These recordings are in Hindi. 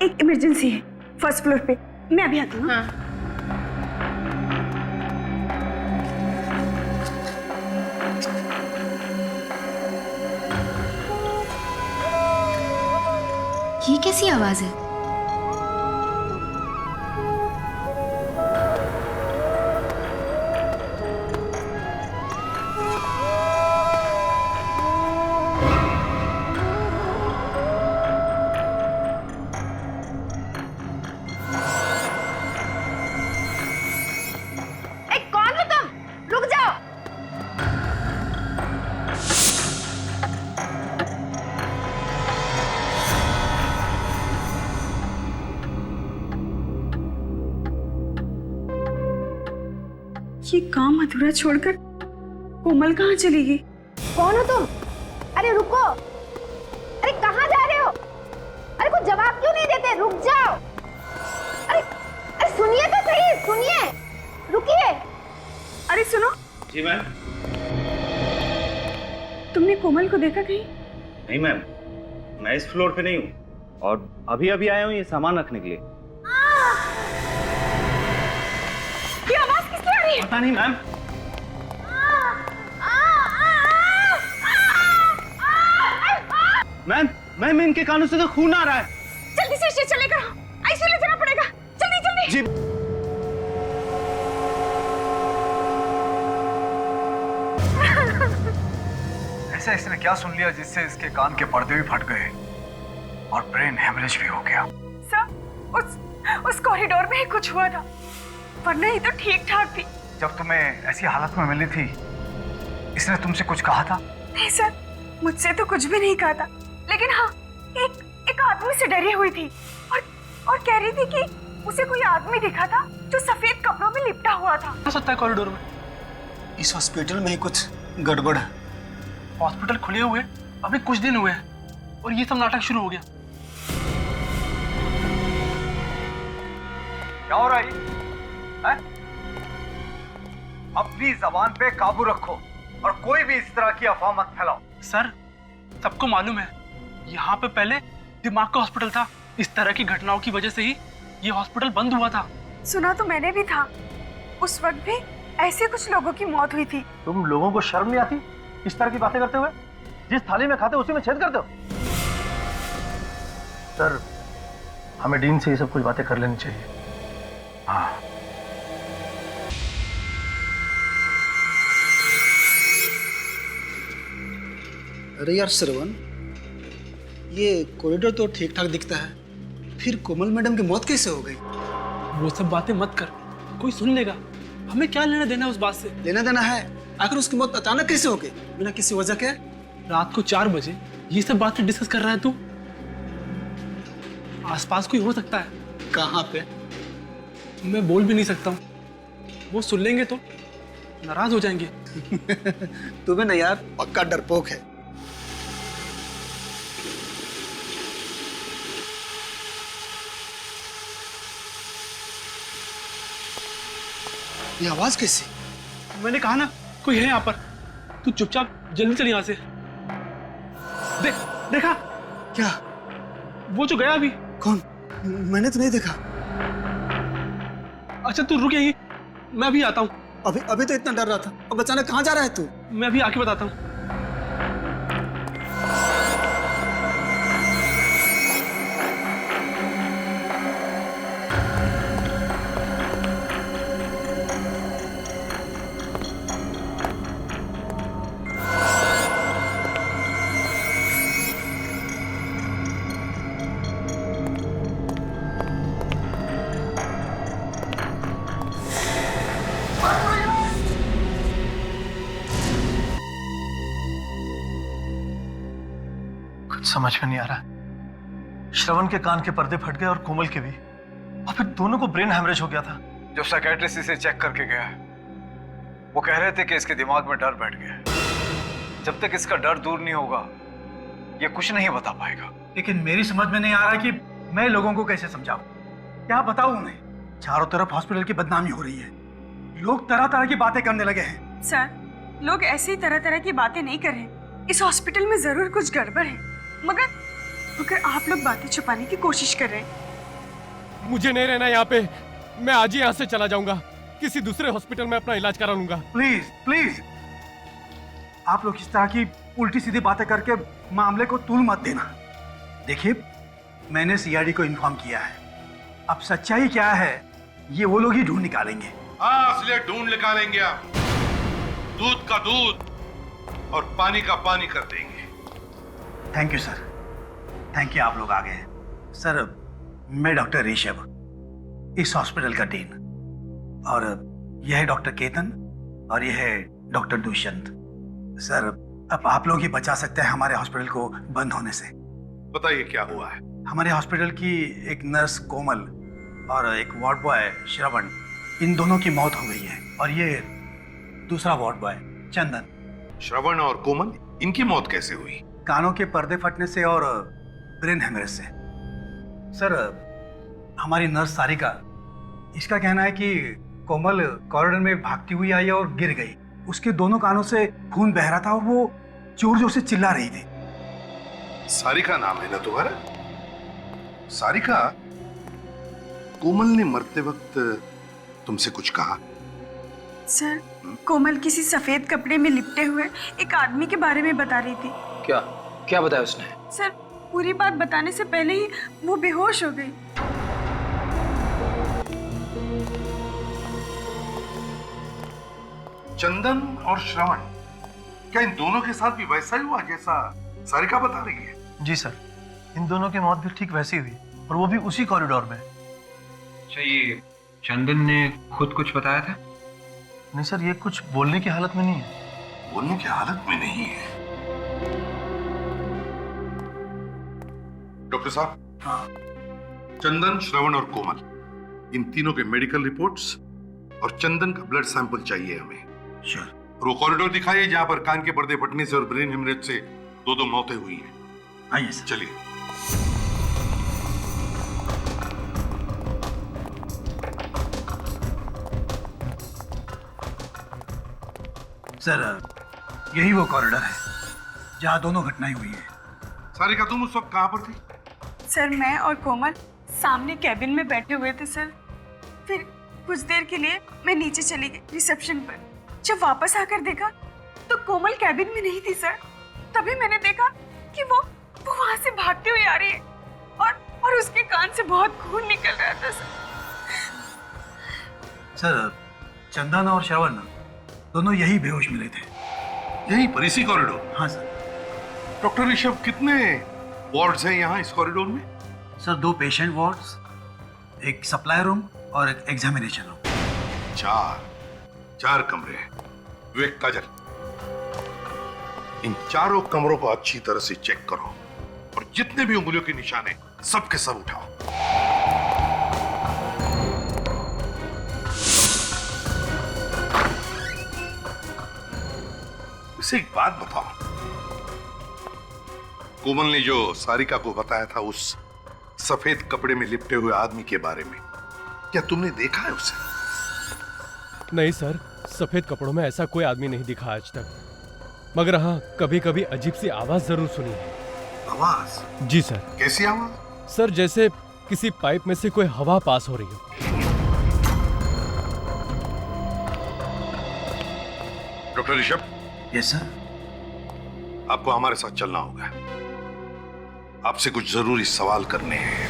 एक इमरजेंसी है फर्स्ट फ्लोर पे, मैं अभी आती हूँ। हाँ। ये कैसी आवाज है? कौन हो तुम? रुक जाओ। ये काम अधूरा छोड़कर कोमल कहाँ चली गई? कौन हो तुम? अरे रुको, अरे कहाँ जा रहे हो? अरे कुछ जवाब क्यों नहीं देते? रुक जाओ। अरे अरे सुनिए तो सही, सुनिए, रुकिए। अरे सुनो। जी मैम। तुमने कोमल को देखा कहीं? नहीं मैम, मैं इस फ्लोर पे नहीं हूँ और अभी अभी आया हूँ ये सामान रखने के लिए। ये आवाज किसकी आ रही है? पता नहीं मैम। मैम मैम इनके कानों से तो खून आ रहा है। जल्दी से इसे चले करो, आईसीयू ले जाना पड़ेगा, जल्दी जल्दी। जी। ऐसा इसने क्या सुन लिया जिससे इसके कान के पर्दे भी फट गए और ब्रेन हेमरेज भी हो गया? सर, उस कॉरिडोर में ही कुछ हुआ था, वरना ये तो ठीक ठाक थी। जब तुम्हें ऐसी हालत में मिली थी इसने तुमसे कुछ कहा था? नहीं सर, मुझसे तो कुछ भी नहीं कहा था, लेकिन हाँ एक आदमी से डरी हुई थी और कह रही थी कि उसे कोई आदमी दिखा था जो सफेद कपड़ों में लिपटा हुआ था। हो सकता है कॉरिडोर में। इस हॉस्पिटल में ही कुछ गड़बड़ है। हॉस्पिटल खुले हुए अभी कुछ दिन हुए हैं और ये सब नाटक शुरू हो गया। क्या हो रहा है? अपनी जबान पे काबू रखो और कोई भी इस तरह की अफवाह मत फैलाओ। सर, सबको मालूम है यहाँ पे पहले दिमाग का हॉस्पिटल था। इस तरह की घटनाओं की वजह से ही ये हॉस्पिटल बंद हुआ था। सुना तो मैंने भी था, उस वक्त भी ऐसे कुछ लोगों की मौत हुई थी। तुम लोगों को शर्म नहीं आती इस तरह की बातें करते हुए? जिस थाली में खाते उसी में छेद करते हो। सर, हमें डीन से ये सब कुछ बातें कर लेनी चाहिए। हाँ, अरे यार श्रवण, ये कॉरिडोर तो ठीक ठाक दिखता है, फिर कोमल मैडम की मौत कैसे हो गई? वो सब बातें मत कर, कोई सुन लेगा। हमें क्या लेना देना उस बात से? लेना देना है, आखिर उसकी मौत अचानक कैसे हो गई बिना किसी वजह के? रात को 4 बजे ये सब बातें डिस्कस कर रहा है तू? आसपास कोई हो सकता है। कहाँ पे? मैं बोल भी नहीं सकता हूँ, वो सुन लेंगे तो नाराज हो जाएंगे। तुम्हें ना यार पक्का डरपोक है। ये आवाज कैसी? मैंने कहा ना कोई है यहाँ पर। तू चुपचाप जल्दी चल यहाँ से। देखा क्या? वो जो गया अभी। कौन? मैंने तो नहीं देखा। अच्छा तू रुक यहीं, मैं अभी आता हूँ। अभी तो इतना डर रहा था, अब अचानक कहाँ जा रहा है तू? मैं अभी आके बताता हूँ। समझ में नहीं आ रहा। श्रवण के कान के पर्दे फट गए और कोमल के भी, और फिर दोनों को ब्रेन हेमरेज हो गया था। जो साइकियाट्रिस्ट इसे चेक करके गया है वो कह रहे थे कि इसके दिमाग में डर बैठ गया है। जब तक इसका डर दूर नहीं होगा ये कुछ नहीं बता पाएगा। लेकिन मेरी समझ में नहीं आ रहा कि मैं लोगों को कैसे समझाऊं, क्या बताऊं उन्हें? चारों तरफ हॉस्पिटल की बदनामी हो रही है, लोग तरह तरह की बातें करने लगे हैं। सर, लोग ऐसी तरह तरह की बातें नहीं कर रहे। इस हॉस्पिटल में जरूर कुछ गड़बड़ है, मगर आप लोग बातें छुपाने की कोशिश कर रहे हैं। मुझे नहीं रहना यहाँ पे। मैं आज ही यहाँ से चला जाऊंगा, किसी दूसरे हॉस्पिटल में अपना इलाज करा लूंगा। प्लीज प्लीज, आप लोग इस तरह की उल्टी सीधी बातें करके मामले को तूल मत देना। देखिए, मैंने सीआईडी को इन्फॉर्म किया है। अब सच्चाई क्या है ये वो लोग ही ढूंढ निकालेंगे। हाँ, असलियत ढूंढ निकालेंगे आप। दूध का दूध और पानी का पानी कर देंगे। Thank you sir, thank you, आप लोग आ गए। सर, मैं डॉक्टर ऋषभ, इस हॉस्पिटल का डीन, और यह है डॉक्टर केतन और यह है डॉक्टर दुष्यंत। सर, अब आप लोग ही बचा सकते हैं हमारे हॉस्पिटल को बंद होने से। बताइए क्या हुआ है? हमारे हॉस्पिटल की एक नर्स कोमल और एक वार्ड बॉय श्रवण, इन दोनों की मौत हो गई है। और ये दूसरा वार्ड बॉय चंदन। श्रवण और कोमल, इनकी मौत कैसे हुई? कानों के पर्दे फटने से और ब्रेन हेमरेज से। सर, हमारी नर्स सारिका, इसका कहना है कि कोमल कॉरिडोर में भागती हुई आई और गिर गई। उसके दोनों कानों से खून बह रहा था और वो जोर जोर से चिल्ला रही थी। सारिका नाम है ना तुम्हारा? सारिका, कोमल ने मरते वक्त तुमसे कुछ कहा? सर, कोमल किसी सफेद कपड़े में लिपटे हुए एक आदमी के बारे में बता रही थी। क्या क्या बताया उसने? सर, पूरी बात बताने से पहले ही वो बेहोश हो गई। चंदन और श्रवण, क्या इन दोनों के साथ भी वैसा ही हुआ जैसा सारिका बता रही है? जी सर, इन दोनों की मौत भी ठीक वैसी हुई, और वो भी उसी कॉरिडोर में। अच्छा, ये चंदन ने खुद कुछ बताया था? नहीं सर, ये कुछ बोलने की हालत में नहीं है। बोलने की हालत में नहीं है? डॉक्टर साहब। हाँ। चंदन, श्रवण और कोमल, इन तीनों के मेडिकल रिपोर्ट्स और चंदन का ब्लड सैंपल चाहिए हमें। श्योर। और वो कॉरिडोर दिखाइए जहां पर कान के पर्दे फटने से और ब्रेन हेमरेज से दो मौतें हुई हैं। आइए सर। चलिए। सर, यही वो कॉरिडोर है जहां दोनों घटनाएं हुई हैं। सारिका, तुम उस वक्त कहां पर थी? सर, मैं और कोमल सामने कैबिन में बैठे हुए थे सर। फिर कुछ देर के लिए मैं नीचे चली गई रिसेप्शन पर। जब वापस आकर देखा तो कोमल कैबिन में नहीं थी सर। तभी मैंने देखा कि वो वहां से भागती हुई आ रही है और उसके कान से बहुत खून निकल रहा था सर। सर, चंदन और श्रवण दोनों यही बेहोश मिले थे। यही पर, इसी कॉरिडोर? हाँ सर। डॉक्टर ऋषभ, कितने वार्ड्स हैं यहाँ इस कॉरिडोर में? सर, 2 पेशेंट वार्ड्स, एक सप्लाई रूम और एक एग्जामिनेशन रूम। चार कमरे हैं। विवेक, काजल, इन चारों कमरों को अच्छी तरह से चेक करो और जितने भी उंगलियों के निशान हैं सब के सब उठाओ। इसे एक बात बताओ, कोमल ने जो सारिका को बताया था उस सफेद कपड़े में लिपटे हुए आदमी के बारे में, क्या तुमने देखा है उसे? नहीं सर, सफेद कपड़ों में ऐसा कोई आदमी नहीं दिखा आज तक, मगर हाँ, कभी कभी अजीब सी आवाज जरूर सुनी है। आवाज? जी सर। कैसी आवाज? सर, जैसे किसी पाइप में से कोई हवा पास हो रही हो। डॉक्टर ऋषभ। Yes sir. आपको हमारे साथ चलना होगा, आपसे कुछ जरूरी सवाल करने हैं।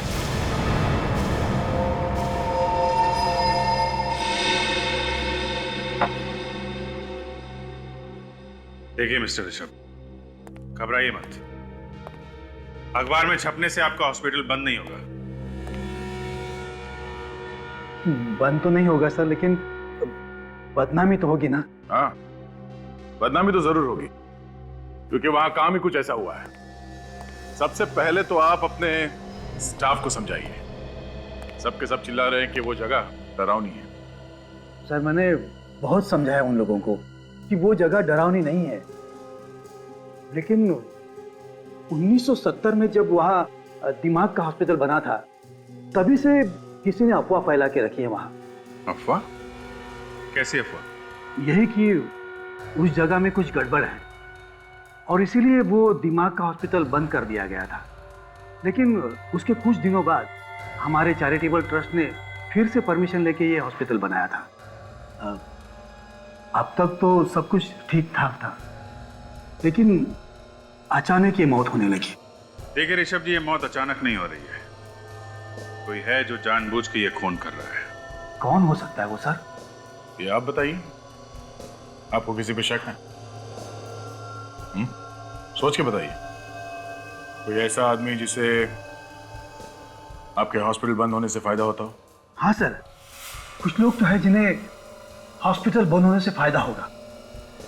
देखिए मिस्टर ऋषभ, घबराइए मत। अखबार में छपने से आपका हॉस्पिटल बंद नहीं होगा। बंद तो नहीं होगा सर, लेकिन बदनामी तो होगी ना? हाँ, बदनामी तो जरूर होगी, क्योंकि वहां काम ही कुछ ऐसा हुआ है। सबसे पहले तो आप अपने स्टाफ को समझाइए। सबके सब चिल्ला रहे हैं कि वो जगह डरावनी है। सर, मैंने बहुत समझाया उन लोगों को कि वो जगह डरावनी नहीं है, लेकिन 1970 में जब वहाँ दिमाग का हॉस्पिटल बना था, तभी से किसी ने अफवाह फैला के रखी है वहाँ। अफवाह? कैसी अफवाह? यही कि उस जगह में कुछ गड़बड़ है और इसीलिए वो दिमाग का हॉस्पिटल बंद कर दिया गया था। लेकिन उसके कुछ दिनों बाद हमारे चैरिटेबल ट्रस्ट ने फिर से परमिशन लेके ये हॉस्पिटल बनाया था। अब तक तो सब कुछ ठीक ठाक था, लेकिन अचानक ये मौत होने लगी। देखिए ऋषभ जी, ये मौत अचानक नहीं हो रही है। कोई है जो जानबूझ के ये खून कर रहा है। कौन हो सकता है वो सर? ये आप बताइए, आपको किसी पे शक है? सोच के बताइए। कोई ऐसा आदमी जिसे आपके हॉस्पिटल बंद होने से फायदा होता हो? हाँ सर, कुछ लोग तो है जिन्हें हॉस्पिटल बंद होने से फायदा होगा।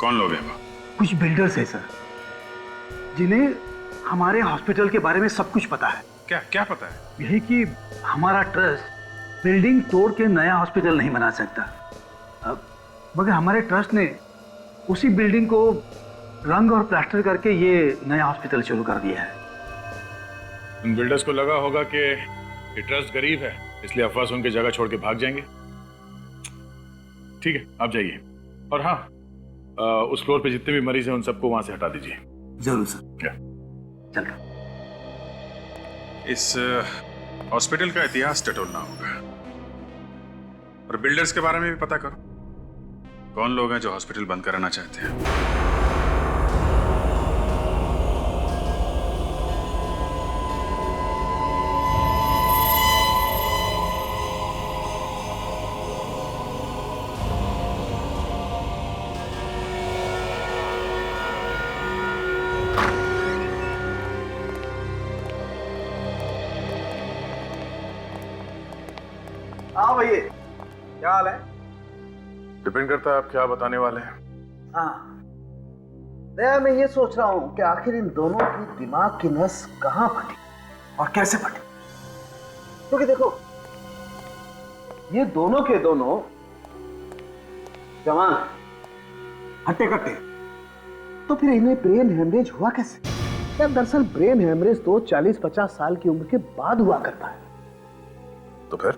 कौन लोग हैं वो? कुछ बिल्डर्स है सर, जिन्हें हमारे हॉस्पिटल के बारे में सब कुछ पता है। क्या क्या पता है? यही कि हमारा ट्रस्ट बिल्डिंग तोड़ के नया हॉस्पिटल नहीं बना सकता। मगर हमारे ट्रस्ट ने उसी बिल्डिंग को रंग और प्लास्टर करके ये नया हॉस्पिटल शुरू कर दिया है। उन बिल्डर्स को लगा होगा कि ये ट्रस्ट गरीब है, इसलिए अफवाह सुन के जगह छोड़ के भाग जाएंगे। ठीक है, आप जाइए। और हाँ, उस फ्लोर पे जितने भी मरीज हैं उन सबको वहां से हटा दीजिए। जरूर सर। क्या? चल। इस हॉस्पिटल का इतिहास टटोलना होगा और बिल्डर्स के बारे में भी पता करो। कौन लोग हैं जो हॉस्पिटल बंद कराना चाहते हैं? हाँ भैया, क्या हाल है? डिपेंड करता है आप क्या बताने वाले हैं। हाँ, मैं ये सोच रहा हूँ कि आखिर इन दोनों की दिमाग की नस कहाँ फटी और कैसे फटी। क्योंकि देखो, ये दोनों के दोनों जवान हट्टे कट्टे, तो फिर इन्हें ब्रेन हेमरेज हुआ कैसे? क्या दरअसल ब्रेन हेमरेज तो 40-50 साल की उम्र के बाद हुआ करता है। तो फिर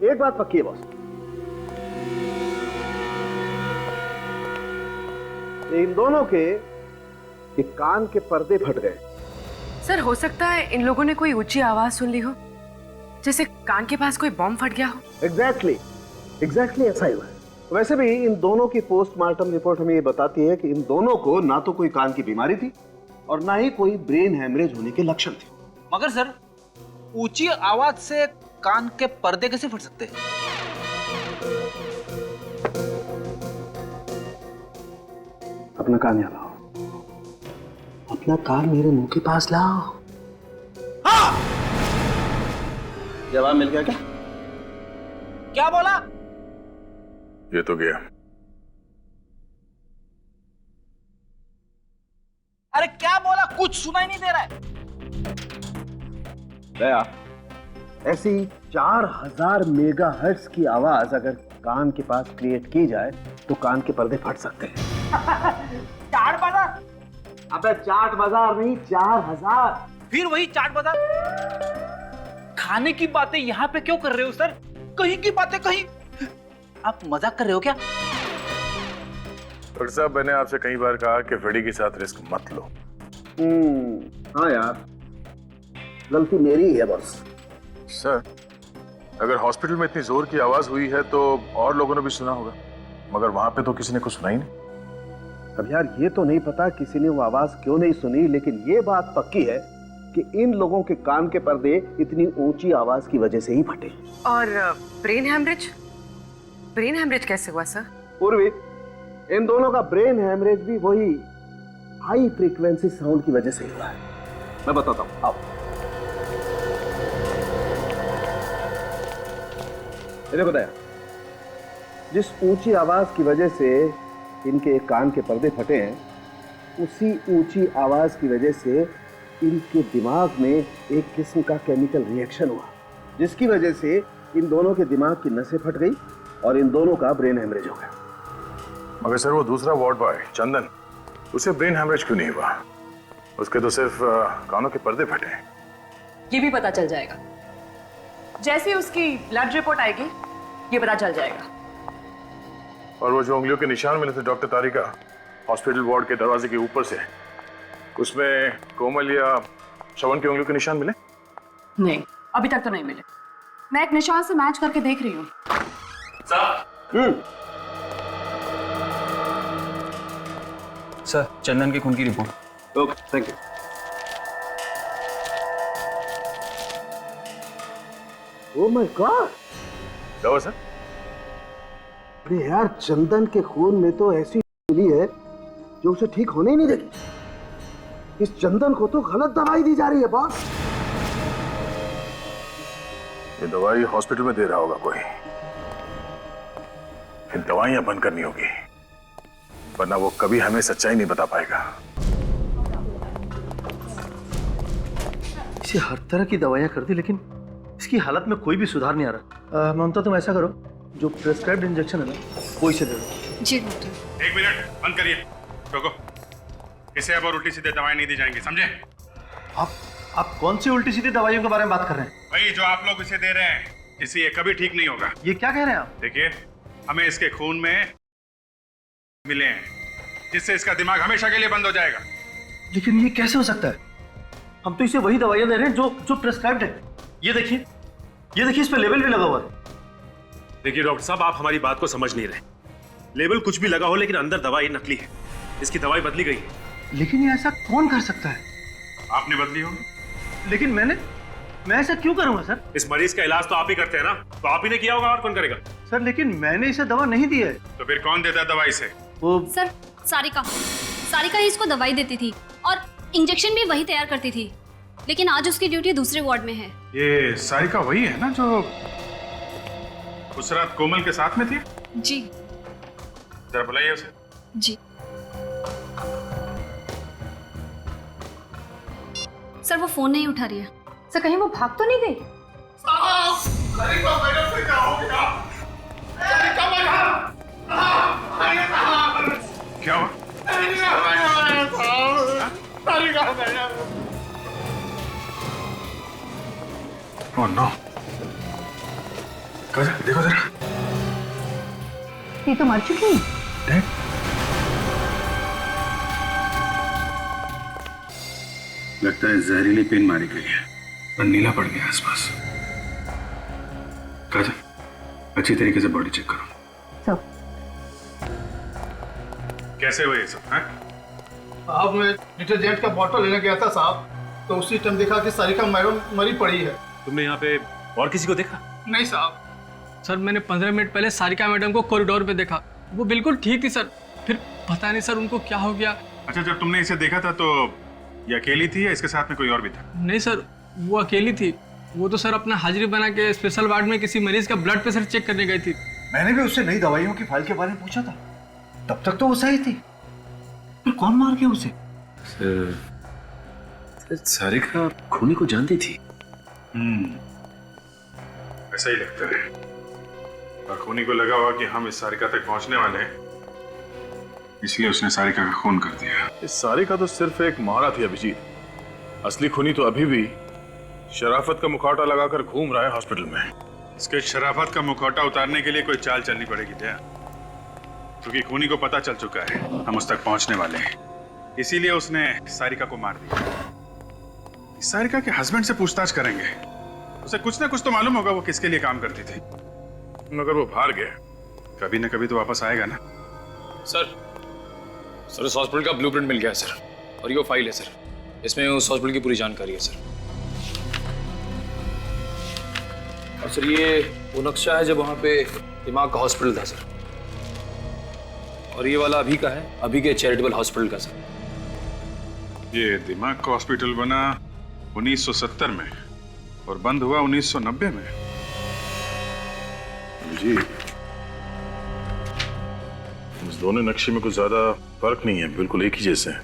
एक बात पक्की है बॉस, इन दोनों के कान के पर्दे फट गए। सर, हो सकता है इन लोगों ने कोई ऊंची आवाज सुन ली हो, जैसे कान के पास कोई बॉम्ब फट गया हो। एग्जैक्टली ऐसा ही हुआ है। वैसे भी इन दोनों की पोस्टमार्टम रिपोर्ट हमें ये बताती है कि इन दोनों को ना तो कोई कान की बीमारी थी और ना ही कोई ब्रेन हेमरेज होने के लक्षण थे। मगर सर, ऊंची आवाज से कान के पर्दे कैसे फट सकते हैं? अपना कान यहाँ लाओ, अपना कान मेरे मुंह के पास लाओ। हाँ! जवाब मिल गया क्या? क्या बोला? ये तो गया। अरे क्या बोला? कुछ सुनाई नहीं दे रहा है। दया, ऐसी 4000 मेगाहर्ट्ज की आवाज अगर कान के पास क्रिएट की जाए तो कान के पर्दे फट सकते हैं। चाट बाजार? अबे चाट बाजार नहीं, 4000। फिर वही चाट बाजार। खाने की बातें यहाँ पे क्यों कर रहे हो सर? कहीं की बातें कहीं। आप मजाक कर रहे हो क्या? डॉक्टर साहब, मैंने आपसे कई बार कहा कि फ्रेडी के साथ रिस्क मत लो। हाँ यार, गलती मेरी है बस। सर, अगर हॉस्पिटल में इतनी जोर की आवाज हुई है तो और लोगों ने भी सुना होगा, मगर वहां पे तो किसी ने कुछ सुना ही नहीं। अब यार, ये तो नहीं पता किसी ने वो आवाज क्यों नहीं सुनी, लेकिन ये बात पक्की है कि इन लोगों के कान के पर्दे इतनी ऊंची आवाज की वजह से ही फटे। और ब्रेन हेमरेज? ब्रेन हेमरेज कैसे हुआ सर? पूर्वी, इन दोनों का ब्रेन हेमरेज भी वही हाई फ्रीक्वेंसी साउंड की वजह से हुआ है। मैं बताता हूं, आओ। देखो दया, जिस ऊंची आवाज की वजह से इनके कान के पर्दे फटे हैं, उसी ऊंची आवाज की वजह से इनके दिमाग में एक किस्म का केमिकल रिएक्शन हुआ, जिसकी वजह से इन दोनों के दिमाग की नसें फट गई और इन दोनों का ब्रेन हेमरेज हो गया। मगर सर, वो दूसरा वार्ड बॉय चंदन, उसे ब्रेन हेमरेज क्यों नहीं हुआ? उसके तो सिर्फ कानों के पर्दे फटे हैं। ये भी पता चल जाएगा। जैसे उसकी ब्लड रिपोर्ट आएगी, ये पता चल जाएगा। और वो जो उंगलियों के निशान मिले थे डॉक्टर तारिका हॉस्पिटल वार्ड के दरवाजे के ऊपर से, उसमें कोमल या श्रवण की उंगलियों के निशान मिले? नहीं, अभी तक तो नहीं मिले। मैं एक निशान से मैच करके देख रही हूँ। सर, चंदन के खून की report. Okay, thank you. Oh my God. क्या हुआ सर? अरे यार, चंदन के खून में तो ऐसी मिली है जो उसे ठीक होने ही नहीं देगी। इस चंदन को तो गलत दवाई दी जा रही है बॉस। ये दवाई हॉस्पिटल में दे रहा होगा कोई। फिर दवाइयां बंद करनी होगी, वरना वो कभी हमें सच्चाई नहीं बता पाएगा। इसे हर तरह की दवाइयां कर दी, लेकिन इसकी हालत में कोई भी सुधार नहीं आ रहा। ममता, तुम ऐसा करो, जो प्रेस्क्राइब्ड इंजेक्शन है ना, वो इसे दे दो। जी डॉक्टर। 1 मिनट, बंद करिए। रोको। इसे अब और उल्टी सीधे दवाएं नहीं दी जाएंगी, समझे? आप कौन सी उल्टी सीधी दवाइयों के बारे में बात कर रहे हैं? वही जो आप लोग इसे दे रहे हैं, इससे ये कभी ठीक नहीं होगा। ये क्या कह रहे हैं आप? देखिए, हमें इसके खून में मिले हैं, जिससे इसका दिमाग हमेशा के लिए बंद हो जाएगा। लेकिन ये कैसे हो सकता है? हम तो इसे वही दवाइयां दे रहे हैं जो प्रेस्क्राइब्ड है। ये देखिए, इस पे लेबल भी लगा हुआ है। देखिए डॉक्टर साहब, आप हमारी बात को समझ नहीं रहे। लेबल कुछ भी लगा हो, लेकिन अंदर दवाई नकली है। इसकी दवाई बदली गई है। लेकिन ये ऐसा कौन कर सकता है? आपने बदली होगी। लेकिन मैं ऐसा क्यों करूंगा सर? इस मरीज का इलाज तो आप ही करते हैं ना, तो आप ही ने किया होगा, और कौन करेगा? सर, लेकिन मैंने इसे दवा नहीं दी है। तो फिर कौन देता है दवाई से? वो सर, सारिका ही इसको दवाई देती थी और इंजेक्शन भी वही तैयार करती थी, लेकिन आज उसकी ड्यूटी दूसरे वार्ड में है। ये सारिका वही है ना जो उस रात कोमल के साथ में थी? जी। जरा बुलाइए उसे। जी सर, वो फोन नहीं उठा रही है। सर, कहीं वो भाग तो नहीं गई? क्या हुआ? Oh no. देखो जरा, ये तो मर चुकी है। लगता है जहरीली पिन मारी गई है और नीला पड़ गया आसपास। काजल, अच्छी तरीके से बॉडी चेक करो। कैसे हुए ये सब? साहब, मैं डिटर्जेंट का बॉटल लेने गया था साहब, तो उसी टाइम देखा कि सारिका मैडम मरी पड़ी है। तुमने यहाँ पे और किसी को देखा? नहीं साहब। सर, मैंने 15 मिनट पहले सारिका मैडम को कॉरिडोर पे देखा। वो बिल्कुल ठीक थी सर। फिर पता नहीं सर उनको क्या हो गया। अच्छा, जब तुमने इसे देखा था तो ये अकेली थी या इसके साथ में कोई और भी था? नहीं सर, वो अकेली थी। वो तो सर अपना हाजिरी बना के स्पेशल वार्ड में किसी मरीज का ब्लड प्रेशर चेक करने गई थी। मैंने भी उससे नई दवाइयों की फाइल के बारे में पूछा था, तब तक तो वो सही थी। फिर कौन मार गया उसे? सारिका खूनी को जानती थी। ऐसा ही लगता है। और खूनी को लगा हुआ कि हम इस सारिका तक पहुंचने वाले हैं, इसलिए उसने सारिका का खून कर दिया। इस सारिका तो सिर्फ एक मोहरा थी अभिजीत। असली खूनी तो अभी भी शराफत का मुखौटा लगाकर घूम रहा है हॉस्पिटल में। इसके शराफत का मुखौटा उतारने के लिए कोई चाल चलनी पड़ेगी दया, क्योंकि खूनी को पता चल चुका है हम उस तक पहुंचने वाले हैं, इसीलिए उसने सारिका को मार दिया। सारिका के हस्बैंड से पूछताछ करेंगे, उसे कुछ ना कुछ तो मालूम होगा वो किसके लिए काम करती थी। मगर वो भाग गया, कभी ना कभी तो वापस आएगा ना। सर, इस हॉस्पिटल का ब्लूप्रिंट मिल गया है सर, और ये फाइल है सर। इसमें उस हॉस्पिटल की पूरी जानकारी है सर। और सर, ये वो नक्शा है जब वहाँ पे दिमाग का हॉस्पिटल था सर। और ये वाला अभी का है, अभी के चैरिटेबल हॉस्पिटल का सर। ये दिमाग का हॉस्पिटल बना 1970 में और बंद हुआ 1990 में। जी, इस दोनों नक्शे में कुछ ज्यादा फर्क नहीं है, बिल्कुल एक ही जैसे हैं।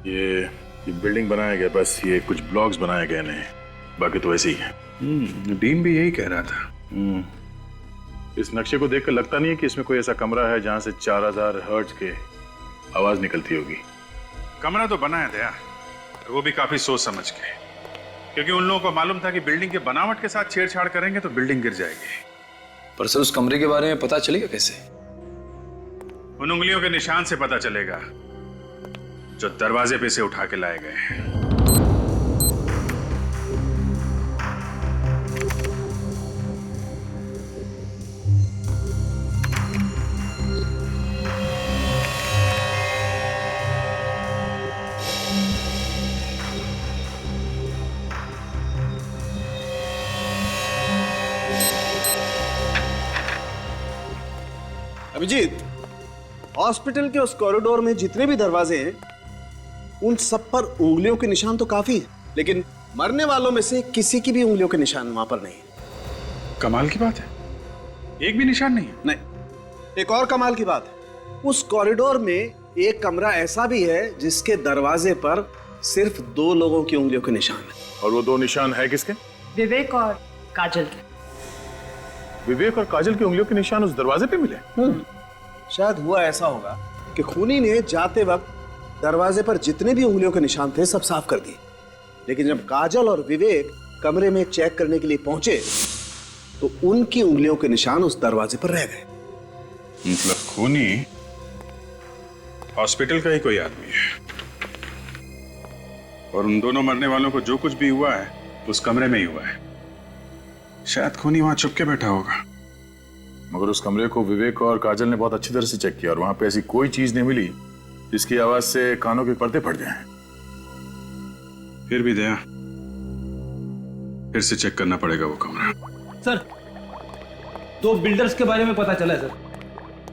ये बिल्डिंग बनाया गया, बस ये कुछ ब्लॉक्स बनाए गए नहीं, बाकी तो वैसे ही है। डीन भी यही कह रहा था। इस नक्शे को देखकर लगता नहीं है कि इसमें कोई ऐसा कमरा है जहां से 4000 हर्ट्ज के आवाज निकलती होगी। कमरा तो बना है दया, वो भी काफी सोच समझ के, क्योंकि उन लोगों को मालूम था कि बिल्डिंग के बनावट के साथ छेड़छाड़ करेंगे तो बिल्डिंग गिर जाएगी। पर सर, उस कमरे के बारे में पता चलेगा कैसे? उन उंगलियों के निशान से पता चलेगा जो दरवाजे पे से उठा के लाए गए हैं। अभिजीत, हॉस्पिटल के उस कॉरिडोर में जितने भी दरवाजे हैं उन सब पर उंगलियों के निशान तो काफी है, लेकिन मरने वालों में से किसी की भी उंगलियों के निशान वहां पर नहीं है। कमाल की बात है, एक भी निशान नहीं है। नहीं, एक और कमाल की बात है, उस कॉरिडोर में एक कमरा ऐसा भी है जिसके दरवाजे पर सिर्फ 2 लोगों की उंगलियों के निशान है। और वो 2 निशान है किसके? विवेक और काजल के। विवेक और काजल की उंगलियों के निशान उस दरवाजे पे मिले? शायद हुआ ऐसा होगा कि खूनी ने जाते वक्त दरवाजे पर जितने भी उंगलियों के निशान थे सब साफ कर दिए, लेकिन जब काजल और विवेक कमरे में चेक करने के लिए पहुंचे तो उनकी उंगलियों के निशान उस दरवाजे पर रह गए। मतलब खूनी हॉस्पिटल का ही कोई आदमी है, और उन दोनों मरने वालों को जो कुछ भी हुआ है उस कमरे में ही हुआ है। शायद खूनी वहां छुप के बैठा होगा। मगर उस कमरे को विवेक और काजल ने बहुत अच्छी तरह से चेक किया और वहां पे ऐसी कोई चीज नहीं मिली जिसकी आवाज से कानों के पर्दे फट जाएं। फिर भी दया, फिर से चेक करना पड़ेगा वो कमरा। सर, 2 बिल्डर्स के बारे में पता चला है सर,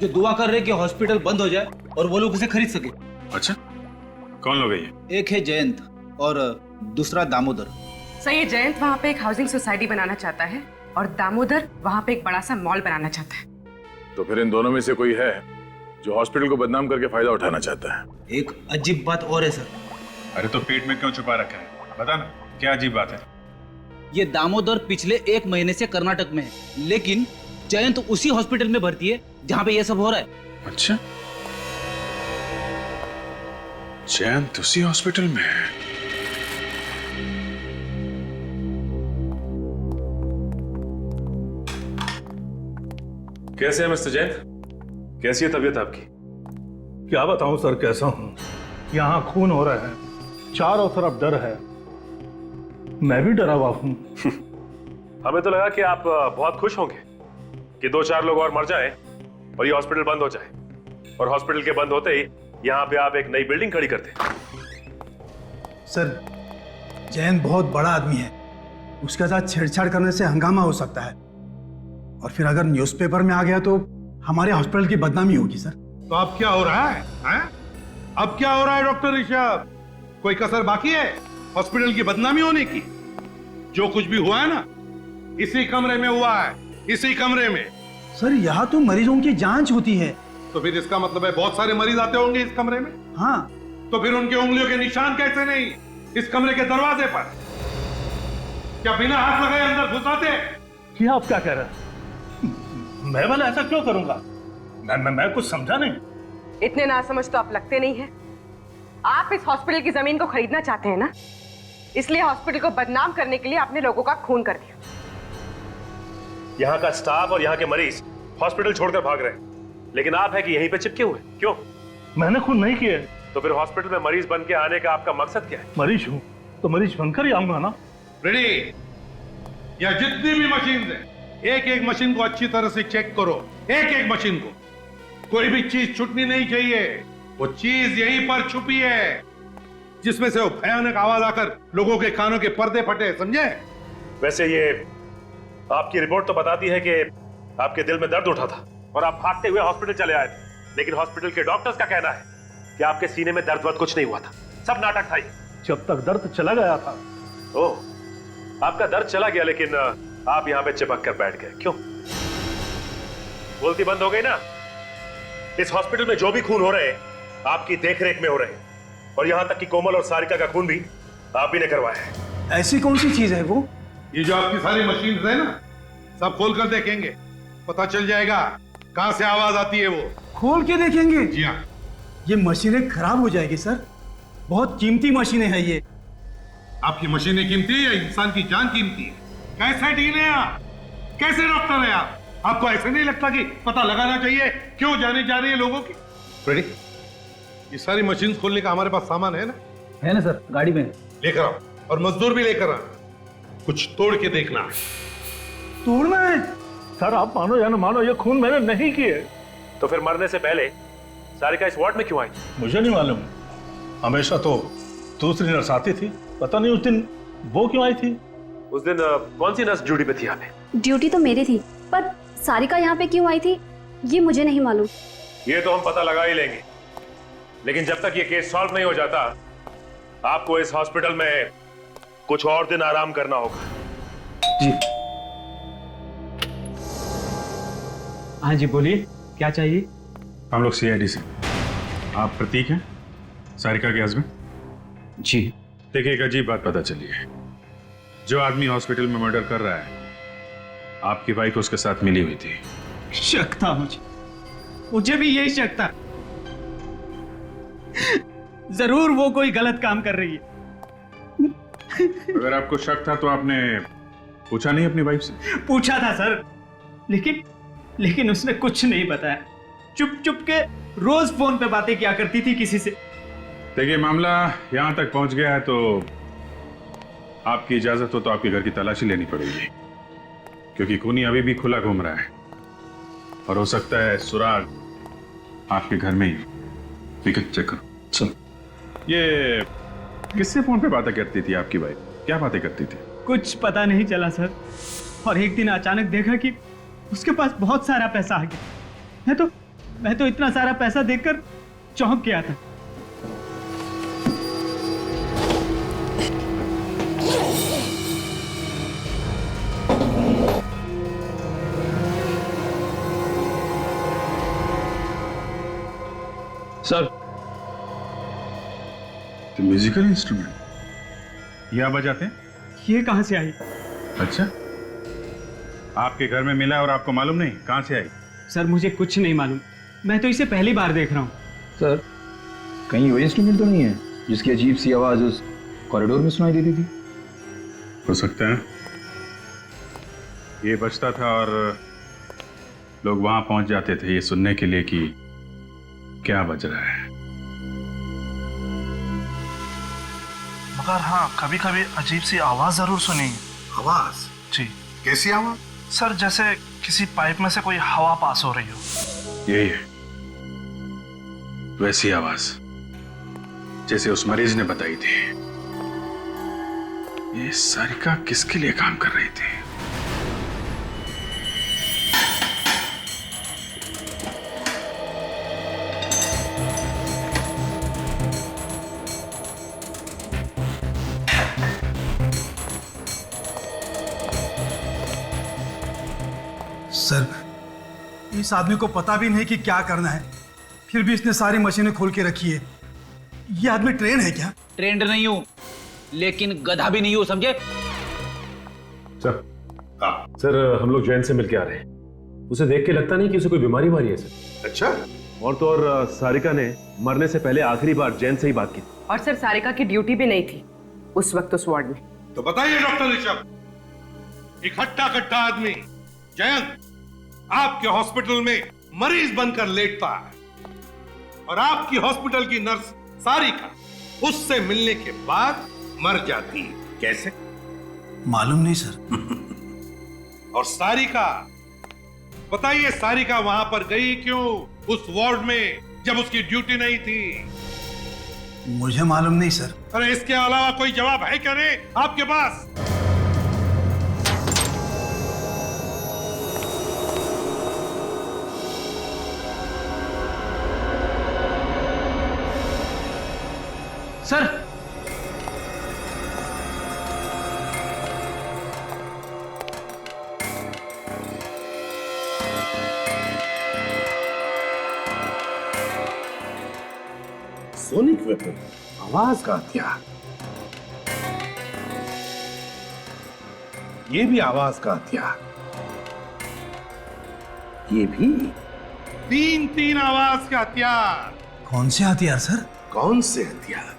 जो दुआ कर रहे कि हॉस्पिटल बंद हो जाए और वो लोग उसे खरीद सके। अच्छा, कौन लोग है ये? एक है जयंत और दूसरा दामोदर। सर, ये जयंत वहाँ पे एक हाउसिंग सोसाइटी बनाना चाहता है और दामोदर वहाँ पे एक बड़ा सा मॉल बनाना चाहता है। तो फिर इन दोनों में से कोई है जो हॉस्पिटल को बदनाम करके फायदा उठाना चाहता है। एक अजीब बात और है सर। अरे तो पेट में क्यों छुपा रखा है, बता ना, क्या अजीब बात है? ये दामोदर पिछले 1 महीने से कर्नाटक में है, लेकिन जयंत उसी हॉस्पिटल में भर्ती है जहाँ पे ये सब हो रहा है। अच्छा, जयंत उसी हॉस्पिटल में है। कैसे हैं मिस्टर जैन? कैसी है तबीयत आपकी? क्या बताऊं सर, कैसा हूं। यहाँ खून हो रहा है, चारों तरफ डर है, मैं भी डरा हुआ हूं। हमें तो लगा कि आप बहुत खुश होंगे कि 2-4 लोग और मर जाएं और ये हॉस्पिटल बंद हो जाए, और हॉस्पिटल के बंद होते ही यहाँ पे आप एक नई बिल्डिंग खड़ी करते। सर, जैन बहुत बड़ा आदमी है, उसके साथ छेड़छाड़ करने से हंगामा हो सकता है, और फिर अगर न्यूज़पेपर में आ गया तो हमारे हॉस्पिटल की बदनामी होगी सर। तो अब क्या हो रहा है, हैं? अब क्या हो रहा है डॉक्टर ऋषभ? कोई कसर बाकी है हॉस्पिटल की बदनामी होने की? जो कुछ भी हुआ है ना, इसी कमरे में हुआ है, इसी कमरे में। सर, यहाँ तो मरीजों की जांच होती है। तो फिर इसका मतलब है बहुत सारे मरीज आते होंगे इस कमरे में। हाँ। तो फिर उनके उंगलियों के निशान कैसे नहीं इस कमरे के दरवाजे पर? क्या बिना हाथ लगाए अंदर घुस आते? क्या आप क्या कह रहे हैं? मैं भला ऐसा क्यों करूंगा? मैं कुछ समझा नहीं। इतने नासमझ तो आप लगते नहीं है। आप इस हॉस्पिटल की जमीन को खरीदना चाहते हैं ना, इसलिए हॉस्पिटल को बदनाम करने के लिए आपने लोगों का खून कर दिया। यहाँ का स्टाफ और यहाँ के मरीज हॉस्पिटल छोड़कर भाग रहे हैं, लेकिन आप है कि यहीं पे चिपके हुए। क्यों? मैंने खून नहीं किया। तो फिर हॉस्पिटल में मरीज बन के आने का आपका मकसद क्या है? मरीज हूँ तो मरीज बनकर ही आऊंगा ना। रेडी? या जितनी भी मशीन है, एक एक मशीन को अच्छी तरह से चेक करो, एक एक मशीन को। कोई भी चीज छूटनी नहीं चाहिए। वो चीज यहीं पर छुपी है जिसमें से वो भयानक आवाज आकर लोगों के कानों के पर्दे फटे, समझे? वैसे ये आपकी रिपोर्ट तो बताती है कि आपके दिल में दर्द उठा था और आप भागते हुए हॉस्पिटल चले आए थे, लेकिन हॉस्पिटल के डॉक्टर्स का कहना है कि आपके सीने में दर्द वर्द कुछ नहीं हुआ था, सब नाटक था। जब तक दर्द चला गया था। ओह, आपका दर्द चला गया, लेकिन आप यहाँ पे चिपक कर बैठ गए। क्यों? बोलती बंद हो गई ना? इस हॉस्पिटल में जो भी खून हो रहे हैं आपकी देखरेख में हो रहे हैं, और यहाँ तक कि कोमल और सारिका का खून भी आप ही ने करवाया है। ऐसी कौन सी चीज है वो? ये जो आपकी सारी मशीन है ना, सब खोल कर देखेंगे, पता चल जाएगा कहां से आवाज आती है। वो खोल के देखेंगे? जी हाँ। ये मशीनें खराब हो जाएगी सर, बहुत कीमती मशीनें हैं ये। आपकी मशीनें कीमती है या इंसान की जान कीमती है? कैसे डील है आप? कैसे डॉक्टर है आप? आपको ऐसे नहीं लगता कि पता लगाना चाहिए क्यों जाने जा रही है लोगों की? रेडी? ये सारी मशीन खोलने का हमारे पास सामान है ना? है ना सर, गाड़ी में लेकर आओ, और मजदूर भी लेकर आओ। कुछ तोड़ के देखना है। तोड़ना है? सर, आप मानो या ना मानो, ये खून मैंने नहीं किए। तो फिर मरने से पहले सारिका इस वार्ड में क्यों आई? मुझे नहीं मालूम। हमेशा तो दूसरी नर्स आती थी, पता नहीं उस दिन वो क्यों आई थी। उस दिन कौन सी नर्स ड्यूटी पे थी यहाँ पे? ड्यूटी तो मेरी थी, पर सारिका यहाँ पे क्यों आई थी ये मुझे नहीं मालूम। ये तो हम पता लगा ही लेंगे, लेकिन जब तक ये केस सॉल्व नहीं हो जाता आपको इस हॉस्पिटल में कुछ और दिन आराम करना होगा। जी हाँ जी, बोलिए क्या चाहिए? हम लोग सीआईडी से। आप प्रतीक हैं, सारिका के हस्बैंड? जी। देखिए, एक अजीब बात पता चली है। जो आदमी हॉस्पिटल में मर्डर कर रहा है, आपकी वाइफ उसके साथ मिली हुई थी। शक था मुझे भी यही शक था। जरूर वो कोई गलत काम कर रही है। अगर आपको शक था तो आपने पूछा नहीं अपनी वाइफ से? पूछा था सर, लेकिन उसने कुछ नहीं बताया। चुप चुप के रोज फोन पे बातें किया करती थी किसी से। देखिए, मामला यहां तक पहुंच गया है तो आपकी इजाजत हो तो आपके घर की तलाशी लेनी पड़ेगी, क्योंकि खूनी अभी भी खुला घूम रहा है और हो सकता है सुराग आपके घर में ही। ठीक है, चेक करो। चलो। ये किससे फोन पे बातें करती थी आपकी वाइफ? क्या बातें करती थी? कुछ पता नहीं चला सर, और एक दिन अचानक देखा कि उसके पास बहुत सारा पैसा आ गया। मैं तो इतना सारा पैसा देखकर चौंक गया था। सर, तो म्यूजिकल इंस्ट्रूमेंट ये आप बजाते हैं? ये कहां से आई? अच्छा, आपके घर में मिला और आपको मालूम नहीं? कहां से आई? सर मुझे कुछ नहीं मालूम, मैं तो इसे पहली बार देख रहा हूँ। सर, कहीं वो इंस्ट्रूमेंट तो नहीं है जिसकी अजीब सी आवाज उस कॉरिडोर में सुनाई देती थी? हो सकता है ये बजता था और लोग वहां पहुंच जाते थे ये सुनने के लिए कि क्या बज रहा है। मगर हाँ, कभी कभी अजीब सी आवाज जरूर सुनी। आवाज? जी। कैसी आवाज? सर, जैसे किसी पाइप में से कोई हवा पास हो रही हो। यही है, वैसी आवाज जैसे उस मरीज ने बताई थी। ये सारिका किसके लिए काम कर रही थी? सर, इस आदमी को पता भी नहीं कि क्या करना है, फिर भी इसने सारी मशीनें खोल के रखी है। ये आदमी ट्रेन है क्या? ट्रेंड नहीं हूं, लेकिन गधा भी नहीं हूं, समझे? सर, हम लोग जैन से मिलके आ रहे हैं। उसे देख के लगता नहीं कि उसे कोई बीमारी मारी है सर। अच्छा, और तो और सारिका ने मरने से पहले आखिरी बार जैन से ही बात की। और सर, सारिका की ड्यूटी भी नहीं थी उस वक्त उस वार्ड में। तो बताइए डॉक्टर ऋषभ, एक हट्टा कट्टा आदमी जयंत आपके हॉस्पिटल में मरीज बनकर लेटता है और आपकी हॉस्पिटल की नर्स सारिका उससे मिलने के बाद मर जाती है। कैसे? मालूम नहीं सर। और सारिका, बताइए, सारिका वहां पर गई क्यों उस वार्ड में जब उसकी ड्यूटी नहीं थी? मुझे मालूम नहीं सर। अरे इसके अलावा कोई जवाब है क्या नहीं आपके पास? सर, सोनिक वेपन, आवाज का हथियार। ये भी आवाज का हथियार, ये भी। तीन आवाज के हथियार। कौन से हथियार सर? कौन से हथियार?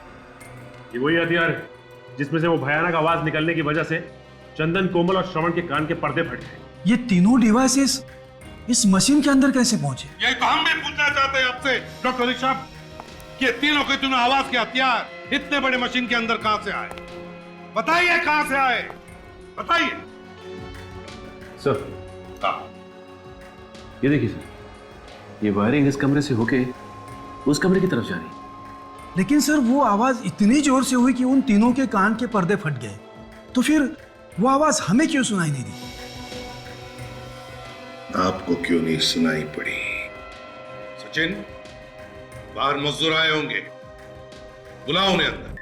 ये वही हथियार है जिसमें से वो भयानक आवाज निकलने की वजह से चंदन, कोमल और श्रवण के कान के पर्दे फट गए। ये तीनों डिवाइसेस इस मशीन के अंदर कैसे पहुंचे? यही तो हम भी पूछना चाहते हैं आपसे डॉक्टर ऋषभ, कि तीनों के तीनों आवाज के हथियार इतने बड़े मशीन के अंदर कहां से आए? बताइए, कहां से आए? बताइए सर। ये देखिए सर, ये वायरिंग इस कमरे से होके उस कमरे की तरफ जा रही है। लेकिन सर, वो आवाज इतनी जोर से हुई कि उन तीनों के कान के पर्दे फट गए, तो फिर वो आवाज हमें क्यों सुनाई नहीं दी? आपको क्यों नहीं सुनाई पड़ी? सचिन, बाहर मजदूर आए होंगे, बुलाओ उन्हें अंदर।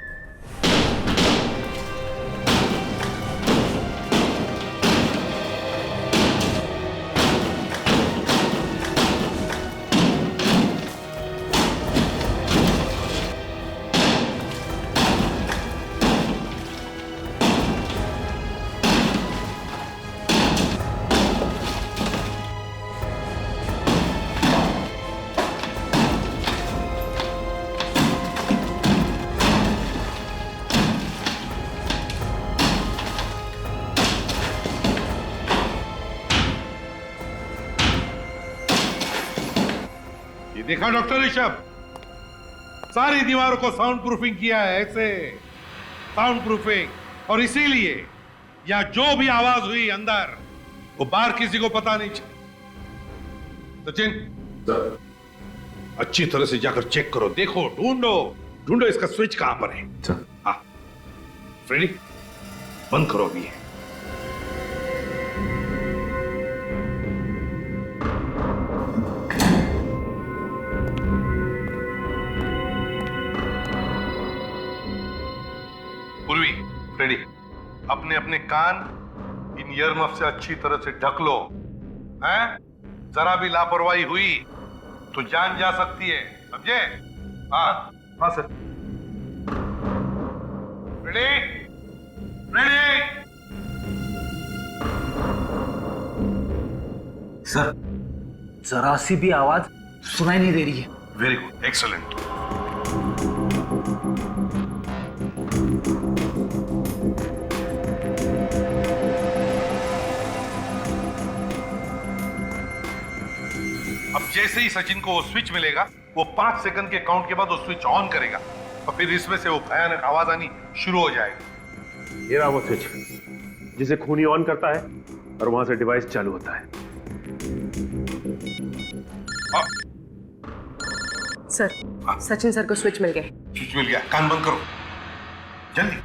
देखा डॉक्टर ऋषभ, सारी दीवारों को साउंड प्रूफिंग किया है, ऐसे साउंड प्रूफिंग, और इसीलिए यहां जो भी आवाज हुई अंदर वो बाहर किसी को पता नहीं चला। सचिन, अच्छी तरह से जाकर चेक करो, देखो, ढूंढो ढूंढो इसका स्विच कहां पर है। हाँ फ्रेडी, बंद करो अभी। पूर्वी, फ्रेडी, अपने अपने कान इन ईयरमफ से अच्छी तरह से ढक लो, हैं? जरा भी लापरवाही हुई तो जान जा सकती है, समझे? हाँ हाँ सर। Freddy, Freddy. सर, जरा सी भी आवाज सुनाई नहीं दे रही है। Very good, excellent. अब जैसे ही सचिन को वो स्विच मिलेगा, वो 5 सेकंड के काउंट के बाद वो स्विच ऑन करेगा और फिर इसमें से वो भयानक आवाज आनी शुरू हो जाएगी। ये रहा वो स्विच जिसे खूनी ऑन करता है और वहां से डिवाइस चालू होता है। सर, सचिन सर को स्विच मिल गया। स्विच मिल गया, कान बंद करो जल्दी।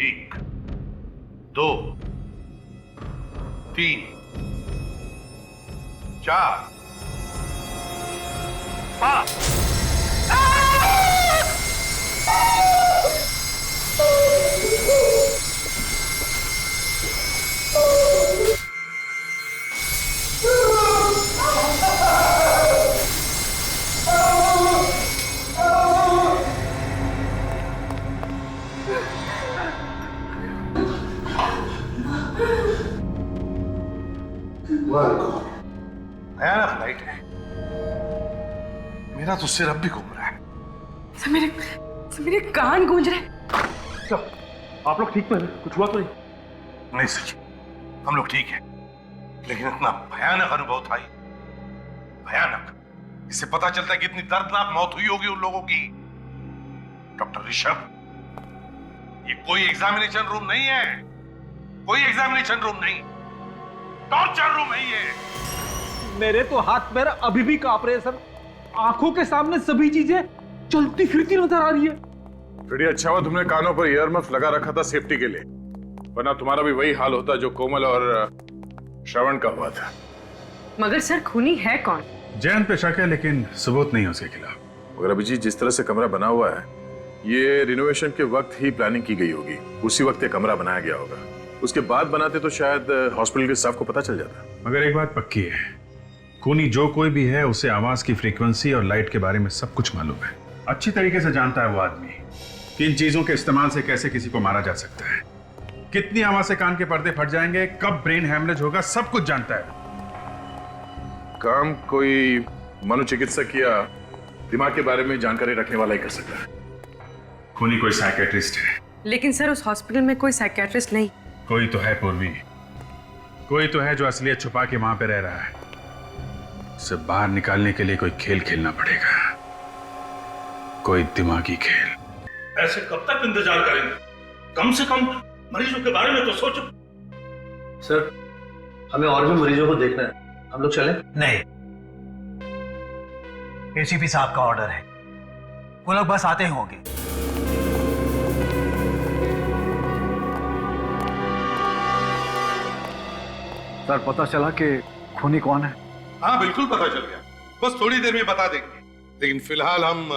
1 2 3 4 5। भयानक लाइट है, मेरा तो सिर अब भी घूम रहा है। मेरे कान गूंज रहे। आप लोग ठीक हैं? कुछ हुआ तो नहीं? नहीं सचिन, हम लोग ठीक हैं, लेकिन इतना भयानक अनुभव था, भयानक। इससे पता चलता है कि इतनी दर्दनाक मौत हुई होगी उन लोगों की। डॉक्टर ऋषभ, ये कोई एग्जामिनेशन रूम नहीं है, कोई एग्जामिनेशन रूम नहीं, टॉर्चर रूम है ये। मेरे तो हाथ पैर अभी भी कांप रहे हैं सर। आंखों के सामने सभी चीजें चलती फिरती नजर आ रही है। फ्रेडी, अच्छा हुआ तुमने कानों पर ईयरमफ लगा रखा था सेफ्टी के लिए, वरना तुम्हारा भी वही हाल होता जो कोमल और श्रवण का हुआ था। मगर सर, खूनी है कौन? जैन पे शक है, लेकिन सबूत नहीं है उसके खिलाफ। मगर अभिजीत, जिस तरह से कमरा बना हुआ है, ये रिनोवेशन के वक्त ही प्लानिंग की गई होगी। उसी वक्त ये कमरा बनाया गया होगा। उसके बाद बनाते तो शायद हॉस्पिटल के स्टाफ को पता चल जाता। मगर एक बात पक्की है, खूनी जो कोई भी है उसे आवाज की फ्रीक्वेंसी और लाइट के बारे में सब कुछ मालूम है। अच्छी तरीके से जानता है वो आदमी कि इन चीजों के इस्तेमाल से कैसे किसी को मारा जा सकता है, कितनी आवाज से कान के पर्दे फट जाएंगे, कब ब्रेन हैमरेज होगा, सब कुछ जानता है। काम कोई मनोचिकित्सक या दिमाग के बारे में जानकारी रखने वाला ही कर सकता है। खूनी कोई साइकेट्रिस्ट है। लेकिन सर, उस हॉस्पिटल में कोई साइकियाट्रिस्ट नहीं। कोई तो है पूर्वी, कोई तो है जो असलियत छुपा के वहां पे रह रहा है। उसे बाहर निकालने के लिए कोई खेल खेलना पड़ेगा, कोई दिमागी खेल। ऐसे कब तक इंतजार करेंगे? कम से कम मरीजों के बारे में तो सोचो। सर, हमें और भी मरीजों को देखना है, हम लोग चलें? नहीं, एसीपी साहब का ऑर्डर है, वो लोग बस आते ही होंगे। सर, पता चला कि खूनी कौन है? हाँ बिल्कुल पता चल गया। बस थोड़ी देर में बता देंगे, लेकिन फिलहाल हम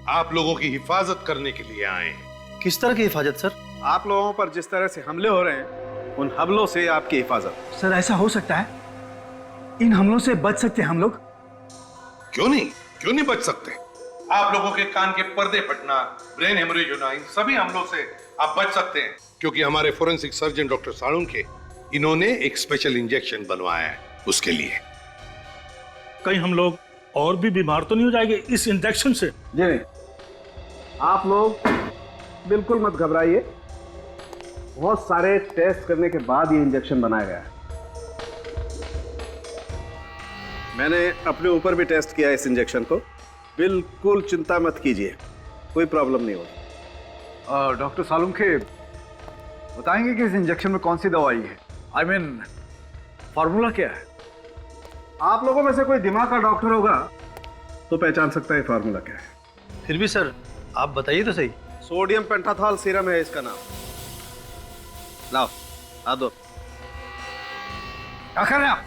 आप लोगों की हिफाजत करने के लिए आए हैं। किस तरह की हिफाजत सर? आप लोगों पर जिस तरह से हमले हो रहे हैं, उन हमलों से आपकी हिफाजत। सर ऐसा हो सकता है? इन हमलों से बच सकते हैं हम लोग? क्यों नहीं बच सकते? आप लोगों के कान के पर्दे फटना, ब्रेन हेमरेज होना, इन सभी हमलों से आप बच सकते हैं, क्योंकि हमारे फोरेंसिक सर्जन डॉक्टर साळुंखे इन्होंने एक स्पेशल इंजेक्शन बनवाया है उसके लिए। कहीं हम लोग और भी बीमार तो नहीं हो जाएंगे इस इंजेक्शन से? जी नहीं, आप लोग बिल्कुल मत घबराइए। बहुत सारे टेस्ट करने के बाद ये इंजेक्शन बनाया गया है। मैंने अपने ऊपर भी टेस्ट किया इस इंजेक्शन को। बिल्कुल चिंता मत कीजिए, कोई प्रॉब्लम नहीं होगी। डॉक्टर साळुंखे बताएंगे कि इस इंजेक्शन में कौन सी दवाई है? आई मीन फॉर्मूला क्या है? आप लोगों में से कोई दिमाग का डॉक्टर होगा तो पहचान सकता है फॉर्मूला क्या है। फिर भी सर आप बताइए तो सही। सोडियम पेंटाथॉल सीरम है इसका नाम। लाओ, आ दो। क्या कर रहे हैं आप?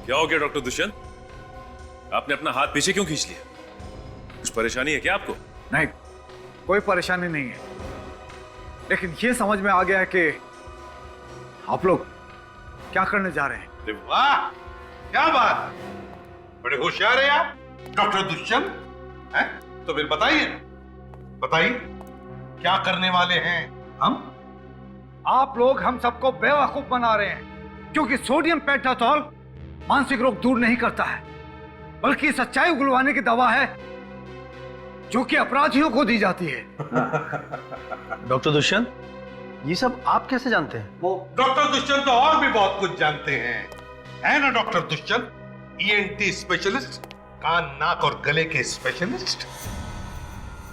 क्या हो गया डॉक्टर दुष्यंत? आपने अपना हाथ पीछे क्यों खींच लिया? कुछ परेशानी है क्या आपको? नहीं, कोई परेशानी नहीं है, लेकिन ये समझ में आ गया है कि आप लोग क्या करने जा रहे हैं। अरे वाह, क्या बात, बड़े होशियार हैं आप डॉक्टर दुष्यंत हैं? तो फिर बताइए क्या करने वाले हैं हम? आप लोग हम सबको बेवकूफ बना रहे हैं, क्योंकि सोडियम पेंटाथॉल मानसिक रोग दूर नहीं करता है, बल्कि सच्चाई उगलवाने की दवा है जो कि अपराधियों को दी जाती है। डॉक्टर दुष्यंत, ये सब आप कैसे जानते हैं? वो डॉक्टर दुष्यंत तो और भी बहुत कुछ जानते हैं, है ना डॉक्टर दुष्यंत? ENT स्पेशलिस्ट, कान नाक और गले के स्पेशलिस्ट।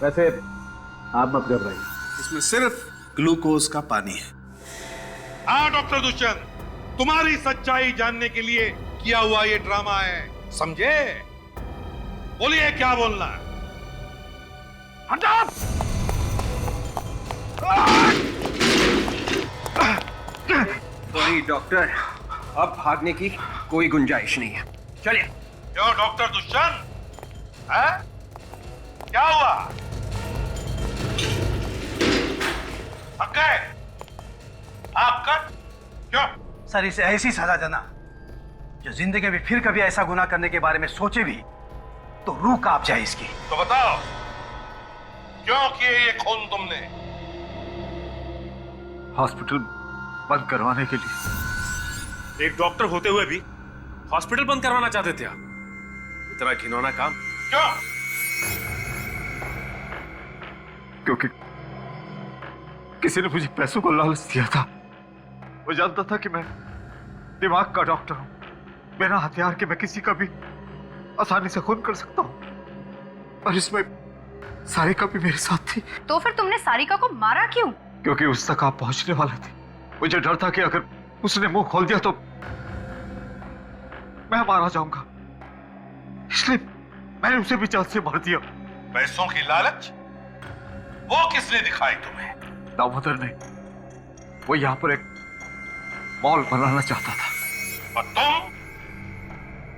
वैसे आप मत घबराइए, इसमें सिर्फ ग्लूकोज का पानी है। हाँ डॉक्टर दुष्यंत, तुम्हारी सच्चाई जानने के लिए किया हुआ ये ड्रामा है, समझे? बोलिए क्या बोलना है? सॉरी डॉक्टर, अब भागने की कोई गुंजाइश नहीं है, चलिए। क्यों डॉक्टर दुष्यंत, है? क्या हुआ? थक गए? आपका क्यों? सर इसे ऐसी सजा देना जो जिंदगी में फिर कभी ऐसा गुनाह करने के बारे में सोचे भी तो रूह कांप जाए इसकी। तो बताओ क्यों किए ये खून तुमने? हॉस्पिटल बंद करवाने के लिए। एक डॉक्टर होते हुए भी हॉस्पिटल बंद करवाना चाहते थे आप? इतना घिनौना काम क्यों? क्योंकि किसी ने मुझे पैसों को लालच दिया था। वो जानता था कि मैं दिमाग का डॉक्टर हूं, बिना हथियार के मैं किसी का भी आसानी से खून कर सकता हूं, और इसमें सारिका भी मेरे साथ थी। तो फिर तुमने सारिका को मारा क्यों? क्योंकि उस तक आप पहुंचने वाले थे। मुझे डर था कि अगर उसने मुंह खोल दिया तो मैं मारा जाऊंगा, इसलिए मैंने उसे भी जान से मार दिया। पैसों की लालच वो किसने दिखाई तुम्हें? दामोदर ने। वो यहाँ पर एक मॉल बनाना चाहता था। और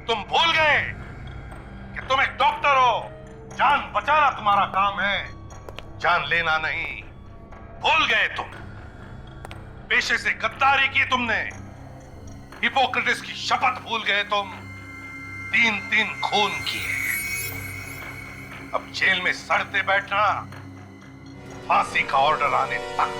तुम भूल गए कि तुम एक डॉक्टर हो, जान बचाना तुम्हारा काम है, जान लेना नहीं। भूल गए तुम, पेशे से गद्दारी की तुमने, हिपोक्रेटिस की शपथ भूल गए तुम, 3-3 खून किए। अब जेल में सड़ते बैठना, फांसी का ऑर्डर आने तक।